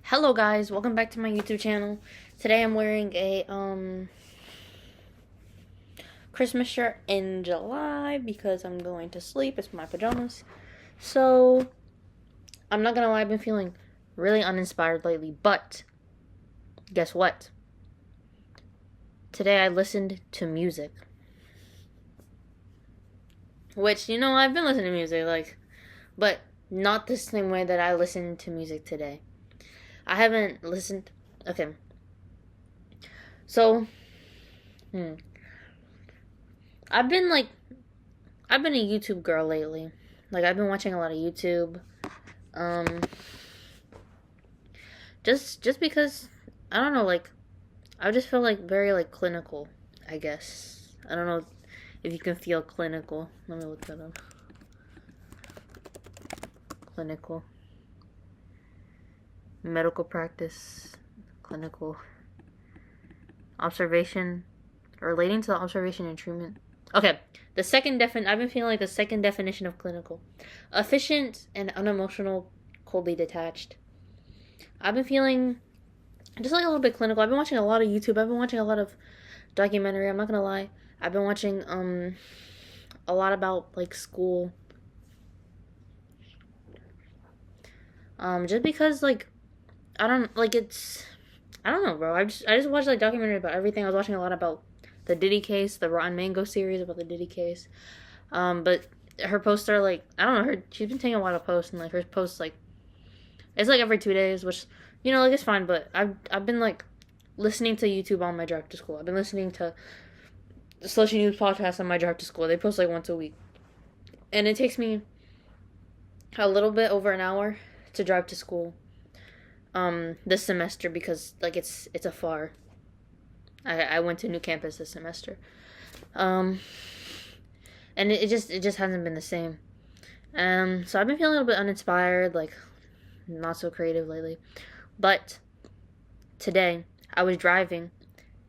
Hello guys, welcome back to my YouTube channel. Today I'm wearing a Christmas shirt in July because I'm going to sleep. It's my pajamas. So I'm not gonna lie, I've been feeling really uninspired lately, but guess what? Today I listened to music. Which, I've been listening to music, but not the same way that I listened to music today. I haven't listened. Okay. So, I've been I've been a YouTube girl lately. I've been watching a lot of YouTube. Um, just because I don't know, I just feel very clinical. I guess I don't know if you can feel clinical. Let me look that up. Clinical, medical practice, clinical observation, relating to the observation and treatment. Okay, I've been feeling like the second definition of clinical: efficient and unemotional, coldly detached. I've been feeling just a little bit clinical. I've been watching a lot of YouTube. I've been watching a lot of documentary. I'm not gonna lie. I've been watching a lot about school. Just because I don't it's I don't know, bro. I just watched documentary about everything. I was watching a lot about the Diddy case, the Rotten Mango series about the Diddy case. But her posts are I don't know, she's been taking a while to post, and her posts it's every 2 days, which it's fine. But I've been listening to YouTube on my drive to school. I've been listening to the Slushy News podcast on my drive to school. They post once a week, and it takes me a little bit over an hour to drive to school. This semester because it's a far. I went to new campus this semester. And it just hasn't been the same. So I've been feeling a little bit uninspired, not so creative lately. But today I was driving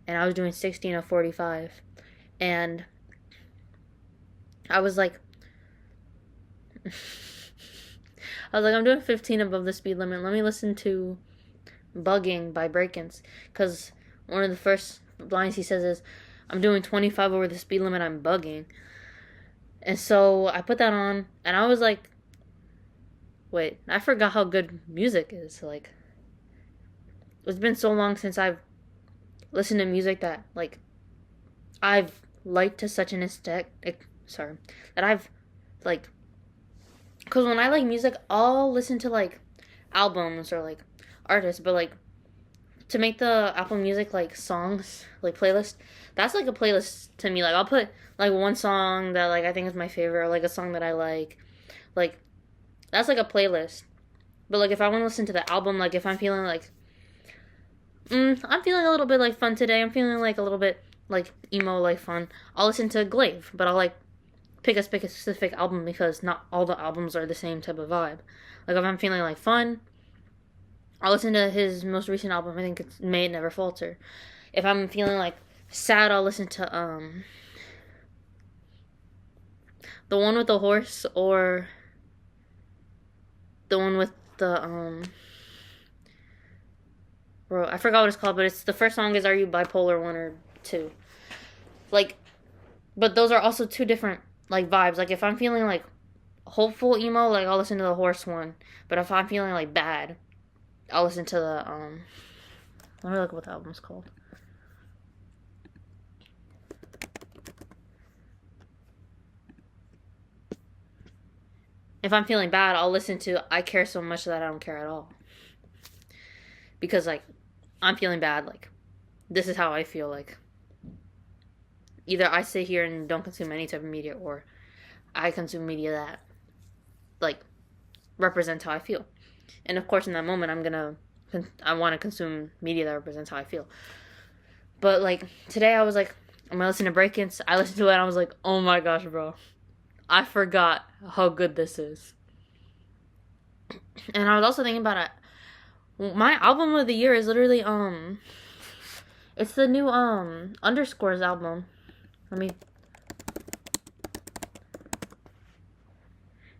and I was doing 60 and a 45, and I was I'm doing 15 above the speed limit. Let me listen to Bugging by Brakence, because one of the first lines he says is, I'm doing 25 over the speed limit, I'm bugging. And so I put that on, and I was wait, I forgot how good music is. It's been so long since I've listened to music that, I've liked to such an extent, that I've, because when I like music, I'll listen to, albums or, artists, but, to make the Apple Music, songs, playlist, that's, a playlist to me. I'll put, one song that, I think is my favorite, or, a song that I like, that's, a playlist. But, if I want to listen to the album, if I'm feeling, I'm feeling a little bit, fun today, I'm feeling, a little bit, emo, fun, I'll listen to Glaive, but I'll, pick a specific album, because not all the albums are the same type of vibe. If I'm feeling, fun, I'll listen to his most recent album. I think it's May It Never Falter. If I'm feeling sad, I'll listen to the one with the horse, or the one with the bro, I forgot what it's called, but it's the first song is Are You Bipolar 1 or 2. But those are also two different vibes. If I'm feeling hopeful emo, I'll listen to the horse one. But if I'm feeling bad, I'll listen to the let me look what the album's called. If I'm feeling bad, I'll listen to I Care So Much That I Don't Care at All. Because I'm feeling bad, this is how I feel. Either I sit here and don't consume any type of media, or I consume media that represents how I feel. And of course, in that moment, I want to consume media that represents how I feel. But today, I was I'm gonna listen to Brakence. I listened to it, and I was oh my gosh, bro, I forgot how good this is. And I was also thinking about it. My album of the year is literally it's the new Underscores album.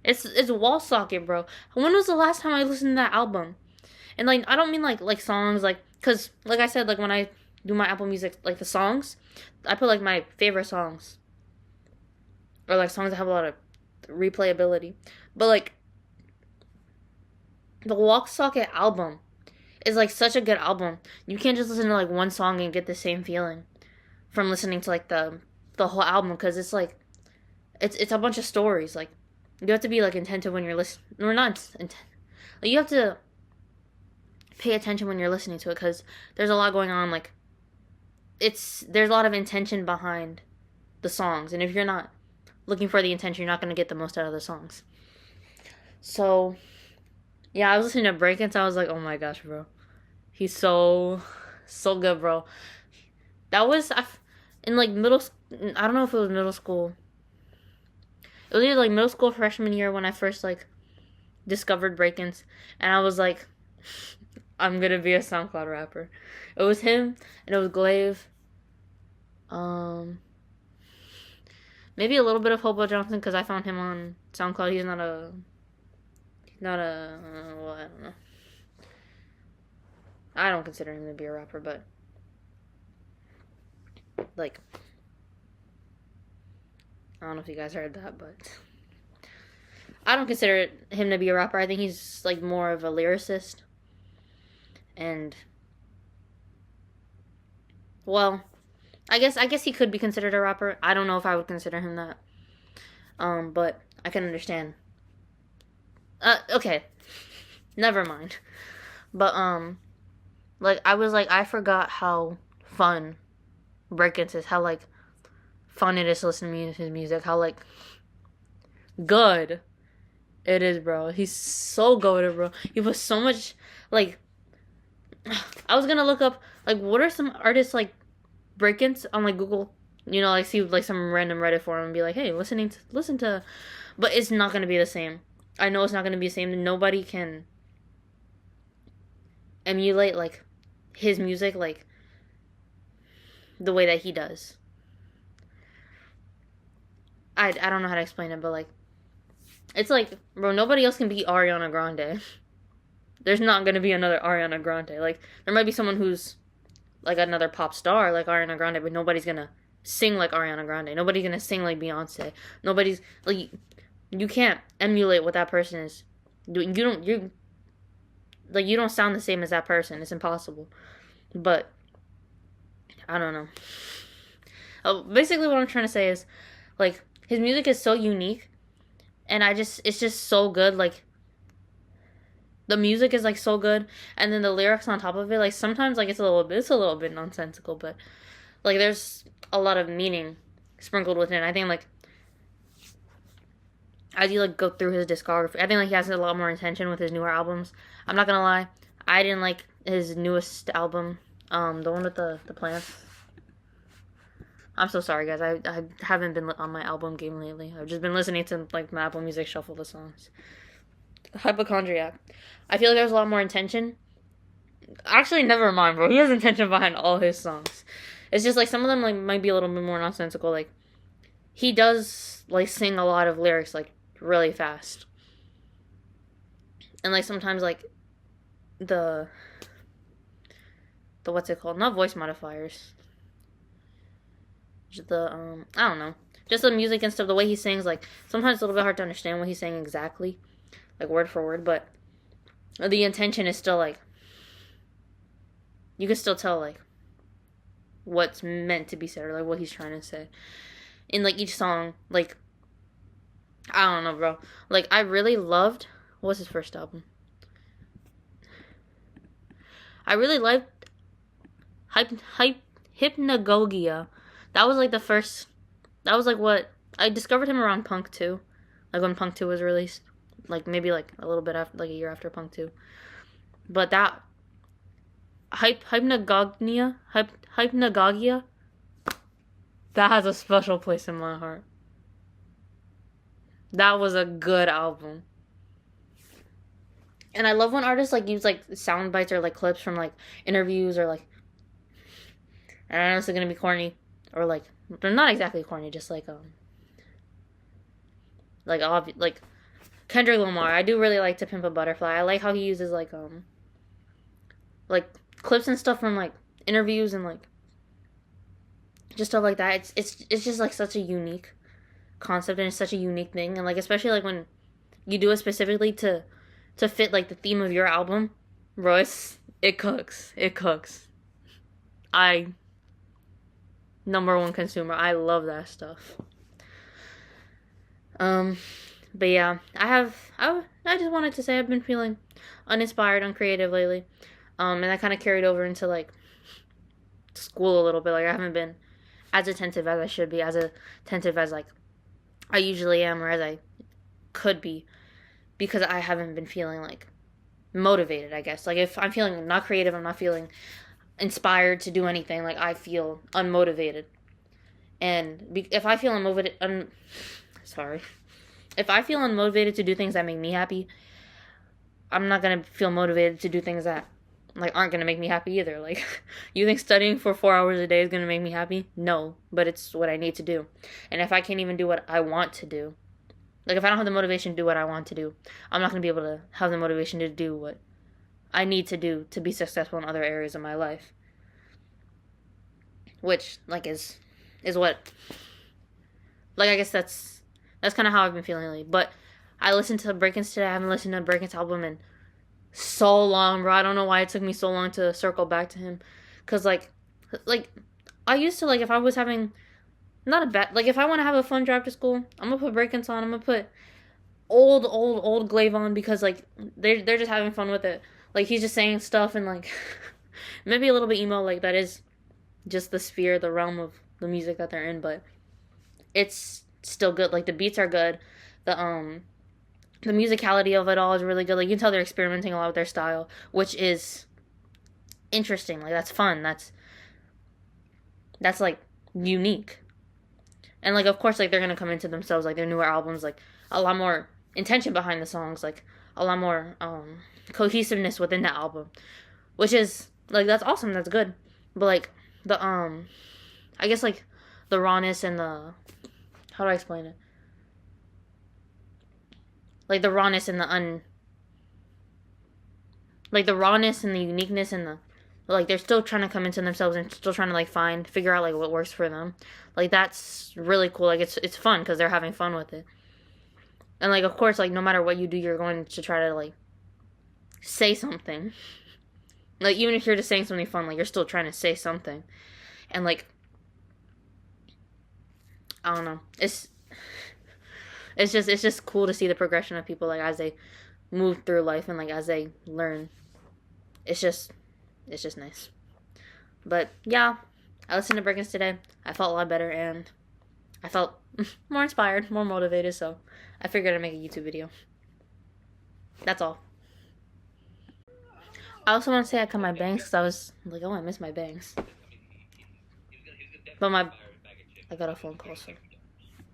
It's Wall Socket, bro. When was the last time I listened to that album? And like I don't mean like songs like cuz like I said like when I do my Apple Music like the songs, I put like my favorite songs or like songs that have a lot of replayability. But like the Walk Socket album is like such a good album. You can't just listen to like one song and get the same feeling from listening to like the whole album because it's like it's a bunch of stories. Like you have to be like attentive when you're listening. Or not intent. Like you have to pay attention when you're listening to it because there's a lot going on. Like there's a lot of intention behind the songs, and if you're not looking for the intention, you're not going to get the most out of the songs. So yeah, I was listening to Brakence. I was like, oh my gosh, bro, he's so good, bro. That was in like middle. I don't know if it was middle school. It was either like middle school freshman year when I first like discovered Brakence, and I was like, I'm gonna be a SoundCloud rapper. It was him and it was Glaive. Maybe a little bit of Hobo Johnson because I found him on SoundCloud. He's not a well, I don't know. I don't consider him to be a rapper, but like I don't know if you guys heard that, but I don't consider him to be a rapper. I think he's like more of a lyricist. And well, I guess he could be considered a rapper. I don't know if I would consider him that. But I can understand. Okay. Never mind. But like I forgot how fun Brakence is, how like fun it is to listen to his music, how like good it is, bro. He's so good, bro. He was so much like I was gonna look up like what are some artists like Brakence on like Google, you know, like see like some random Reddit forum and be like, hey, listen to, but it's not gonna be the same. I know it's not gonna be the same. Nobody can emulate like his music like the way that he does. I don't know how to explain it, but like it's like, bro, nobody else can beat Ariana Grande. There's not gonna be another Ariana Grande. Like there might be someone who's like another pop star like Ariana Grande, but nobody's gonna sing like Ariana Grande. Nobody's gonna sing like Beyonce. Nobody's like you can't emulate what that person is doing. You don't sound the same as that person. It's impossible. But I don't know. Basically what I'm trying to say is like his music is so unique and it's just so good. Like the music is like so good, and then the lyrics on top of it, like sometimes like it's a little bit nonsensical, but like there's a lot of meaning sprinkled within it. I think like as you like go through his discography, I think like he has a lot more intention with his newer albums. I'm not gonna lie, I didn't like his newest album, the one with the plants. I'm so sorry, guys. I haven't been on my album game lately. I've just been listening to like my Apple Music shuffle the songs. Hypochondriac. I feel like there's a lot more intention. Actually, never mind, bro. He has intention behind all his songs. It's just like some of them like might be a little bit more nonsensical. Like he does like sing a lot of lyrics like really fast, and like sometimes like the what's it called? Not voice modifiers. The I don't know. Just the music and stuff. The way he sings, like sometimes it's a little bit hard to understand what he's saying exactly, like word for word, but the intention is still like you can still tell like what's meant to be said or like what he's trying to say in like each song. Like I don't know, bro. Like I really loved what's his first album. I really liked Hypnagogia. That was like the first. That was like what I discovered him around Punk 2, like when Punk 2 was released, like maybe like a little bit after, like a year after Punk 2. But that Hypnagogia, that has a special place in my heart. That was a good album. And I love when artists like use like sound bites or like clips from like interviews or like, and I know it's gonna be corny or like they're not exactly corny, just like like Kendrick Lamar. I do really like To Pimp a Butterfly. I like how he uses like like clips and stuff from like interviews and like just stuff like that. It's just like such a unique concept, and it's such a unique thing, and like especially like when you do it specifically to fit like the theme of your album, bro. It cooks. It cooks. I #1 consumer. I love that stuff. But yeah, I just wanted to say I've been feeling uninspired, uncreative lately. And that kind of carried over into like school a little bit. Like I haven't been as attentive as I should be, as attentive as like I usually am, or as I could be, because I haven't been feeling like motivated, I guess. Like if I'm feeling not creative, I'm not feeling inspired to do anything, like I feel unmotivated. And if I feel unmotivated, sorry. If I feel unmotivated to do things that make me happy, I'm not gonna feel motivated to do things that like aren't gonna make me happy either. Like, you think studying for 4 hours a day is gonna make me happy? No, but it's what I need to do. And if I can't even do what I want to do, like if I don't have the motivation to do what I want to do, I'm not gonna be able to have the motivation to do what I need to do to be successful in other areas of my life. Which like is what, like I guess that's kind of how I've been feeling lately. But I listened to Brakence today. I haven't listened to a Brakence album in so long, bro. I don't know why it took me so long to circle back to him. Cause like I used to, like, if I was having not a bad, like if I want to have a fun drive to school, I'm gonna put Brakence on. I'm gonna put old glaive on, because like they're just having fun with it. Like he's just saying stuff and like maybe a little bit emo. Like that is just the sphere, the realm of the music that they're in, but it's still good. Like the beats are good. The musicality of it all is really good. Like you can tell they're experimenting a lot with their style, which is interesting. Like that's fun. That's like unique. And like of course like they're gonna come into themselves, like their newer albums, like a lot more intention behind the songs, like a lot more cohesiveness within the album. Which is like that's awesome, that's good. But like the I guess like the rawness and the, how do I explain it? Like the rawness and the rawness and the uniqueness and the, like they're still trying to come into themselves and still trying to like figure out like what works for them. Like that's really cool. Like it's fun because they're having fun with it. And like of course like no matter what you do, you're going to try to like say something. Like even if you're just saying something fun, like you're still trying to say something. And like I don't know. It's just cool to see the progression of people, like as they move through life and like as they learn. It's just nice. But yeah, I listened to Brakence today. I felt a lot better and I felt more inspired, more motivated, so I figured I'd make a YouTube video. That's all. I also want to say I cut my bangs because I was like, oh, I miss my bangs. But I got a phone call, so.